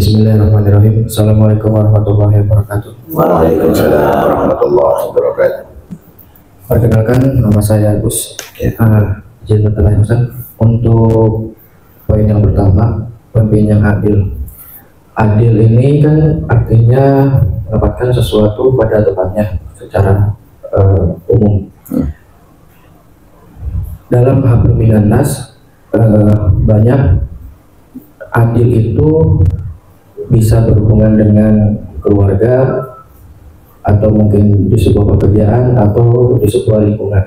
Bismillahirrahmanirrahim. Assalamualaikum warahmatullahi wabarakatuh. Waalaikumsalam warahmatullahi wabarakatuh. Perkenalkan, nama saya Agus. Izin bertanya Ustaz, untuk poin yang pertama, pemimpin yang adil. Adil ini kan artinya mendapatkan sesuatu pada tempatnya secara umum. Dalam Hablum minan nas, banyak adil itu bisa berhubungan dengan keluarga, atau mungkin di sebuah pekerjaan, atau di sebuah lingkungan.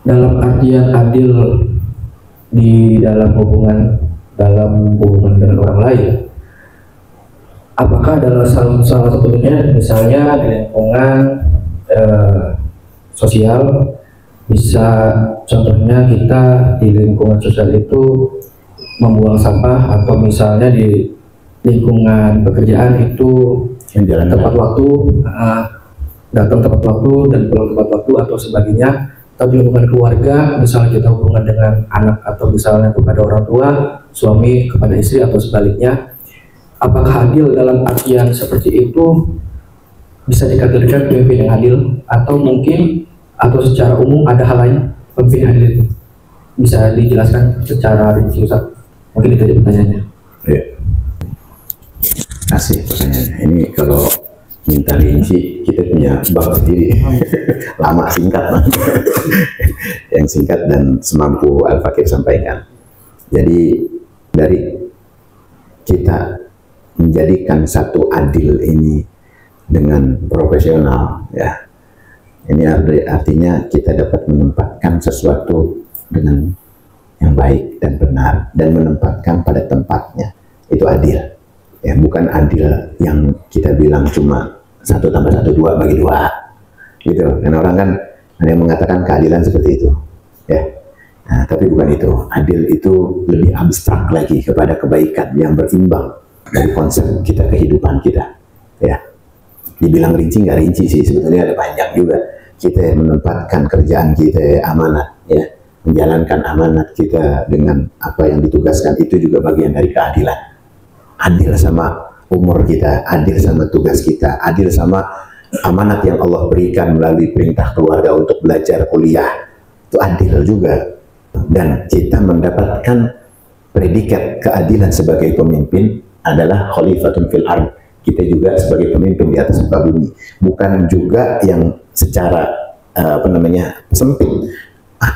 Dalam artian adil di dalam hubungan dengan orang lain, apakah adalah salah satunya misalnya di lingkungan sosial, bisa contohnya kita di lingkungan sosial itu membuang sampah, atau misalnya di lingkungan pekerjaan itu tepat waktu, datang tepat waktu dan pulang tepat waktu atau sebagainya. Atau di lingkungan keluarga, misalnya kita hubungan dengan anak atau misalnya kepada orang tua, suami kepada istri atau sebaliknya. Apakah adil dalam artian seperti itu bisa dikategorikan pemimpin yang adil, atau mungkin atau secara umum ada hal lain pemimpin adil itu? Bisa dijelaskan secara rinci Ustaz? Mungkin itu aja pertanyaannya. Ya. Asik pertanyaannya. Ini kalau minta rinci kita punya bab sendiri. Lama singkat yang singkat dan semampu Al-Fakir sampaikan. Jadi dari kita menjadikan satu adil ini dengan profesional, ya, ini artinya kita dapat menempatkan sesuatu dengan yang baik dan benar dan menempatkan pada tempatnya, itu adil. Ya, bukan adil yang kita bilang cuma 1 + 1 2 bagi 2 gitu. Dan orang kan ada yang mengatakan keadilan seperti itu, ya. Nah, tapi bukan itu. Adil itu lebih abstrak lagi kepada kebaikan yang berimbang dari konsep kita, kehidupan kita, ya. Dibilang rinci nggak rinci sih, sebetulnya ada banyak juga. Kita menempatkan kerjaan kita amanat, ya, menjalankan amanat kita dengan apa yang ditugaskan, itu juga bagian dari keadilan. Adil sama umur kita, adil sama tugas kita, adil sama amanat yang Allah berikan melalui perintah keluarga untuk belajar kuliah, itu adil juga. Dan kita mendapatkan predikat keadilan sebagai pemimpin adalah khalifatun fil ard. Kita juga sebagai pemimpin di atas muka bumi, bukan juga yang secara sempit.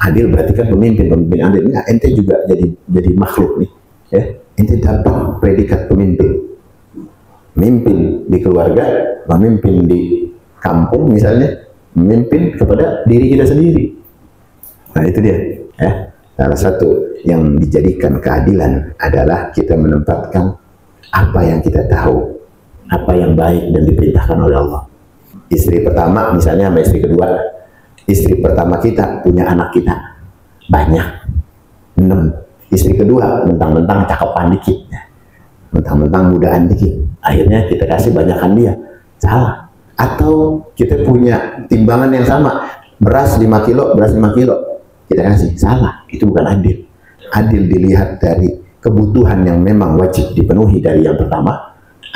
Adil berarti kan pemimpin adil. Enggak, ente juga jadi makhluk nih, ya. Ente dapat predikat pemimpin, memimpin di keluarga, memimpin di kampung misalnya, memimpin kepada diri kita sendiri. Nah itu dia, ya. Salah satu yang dijadikan keadilan adalah kita menempatkan apa yang kita tahu, apa yang baik dan diperintahkan oleh Allah. Istri pertama misalnya sama istri kedua. Istri pertama kita punya anak kita banyak, 6. Istri kedua mentang-mentang cakepan dikit, mentang-mentang mudaan dikit, akhirnya kita kasih banyakan dia. Salah. Atau kita punya timbangan yang sama, beras 5 kilo, kita kasih. Salah. Itu bukan adil. Adil dilihat dari kebutuhan yang memang wajib dipenuhi dari yang pertama,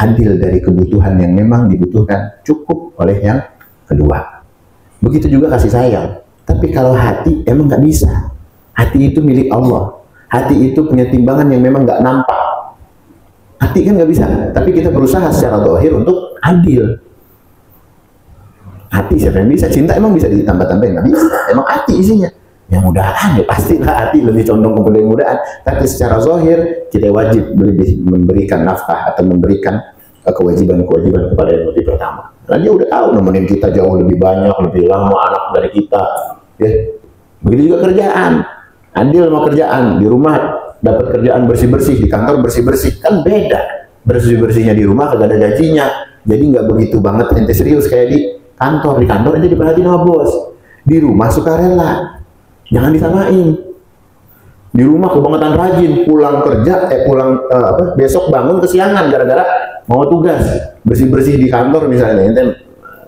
adil dari kebutuhan yang memang dibutuhkan cukup oleh yang kedua. Begitu juga kasih sayang. Tapi kalau hati emang nggak bisa. Hati itu milik Allah. Hati itu punya timbangan yang memang nggak nampak. Hati kan nggak bisa. Tapi kita berusaha secara zahir untuk adil. Hati siapa yang bisa? Cinta emang bisa ditambah-tambahin? Nggak bisa. Emang hati isinya. Yang mudahan ya pastilah hati lebih condong kepada yang mudahan. Tapi secara zahir kita wajib memberikan nafkah atau memberikan kewajiban-kewajiban kepada yang lebih pertama. Nah, dia udah tahu nemenin kita jauh lebih banyak, lebih lama anak dari kita, ya. Begitu juga kerjaan, adil sama kerjaan. Di rumah dapat kerjaan bersih-bersih, di kantor bersih-bersih, kan beda. Bersih-bersihnya di rumah kagak ada gajinya, jadi nggak begitu banget ente serius kayak di kantor. Di kantor ente diperhatiin sama bos, di rumah sukarela, jangan disamain. Di rumah kebangetan rajin, pulang kerja, besok bangun kesiangan gara-gara mau tugas, bersih-bersih di kantor misalnya, ente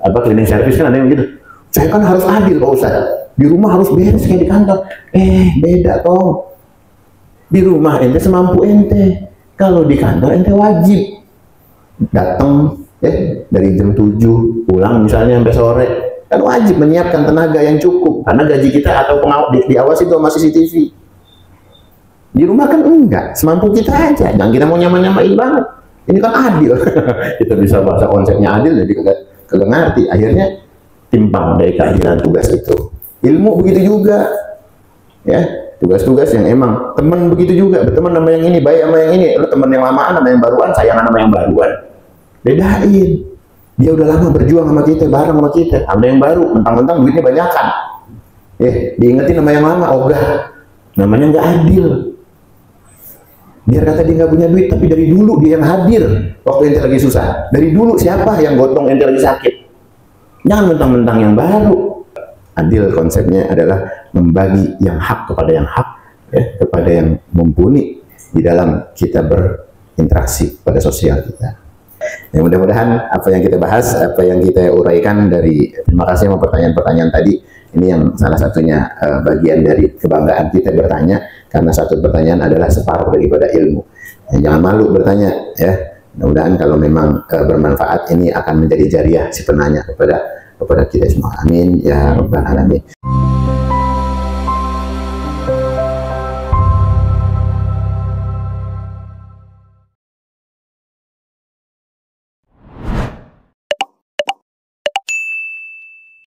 cleaning service kan ada yang gitu. Saya kan harus adil Pak Ustaz, di rumah harus beres kayak di kantor. Beda toh. Di rumah ente semampu ente, Kalau di kantor ente wajib datang dari jam 7 pulang misalnya sampai sore, kan wajib menyiapkan tenaga yang cukup karena gaji kita atau diawasi sama CCTV. Di rumah kan enggak, semampu kita aja, jangan kita mau nyamain banget. Ini kan adil. Kita bisa bahasa konsepnya adil jadi kagak ngerti, akhirnya timpang dari keadilan tugas itu. Ilmu begitu juga, ya, tugas-tugas yang emang teman begitu juga, berteman sama yang ini, baik sama yang ini, lo teman yang lamaan sama yang baruan, sayang sama yang baruan, bedain. Dia udah lama berjuang sama kita, bareng sama kita, sama yang baru, mentang-mentang duitnya banyakan, diingetin sama yang lama, oh enggak, namanya nggak adil. Biar kata dia nggak punya duit, tapi dari dulu dia yang hadir waktu ente lagi susah. Dari dulu siapa yang gotong ente lagi sakit? Jangan mentang-mentang yang baru. Adil konsepnya adalah membagi yang hak kepada yang hak, kepada yang mumpuni di dalam kita berinteraksi pada sosial kita. Ya, mudah-mudahan apa yang kita bahas, apa yang kita uraikan dari, terima kasih sama pertanyaan-pertanyaan tadi. Ini yang salah satunya bagian dari kebanggaan kita bertanya, karena satu pertanyaan adalah separuh daripada ilmu. Ya, jangan malu bertanya, ya. Mudah-mudahan kalau memang bermanfaat, ini akan menjadi jariah si penanya kepada kita semua. Amin ya rabbal alamin.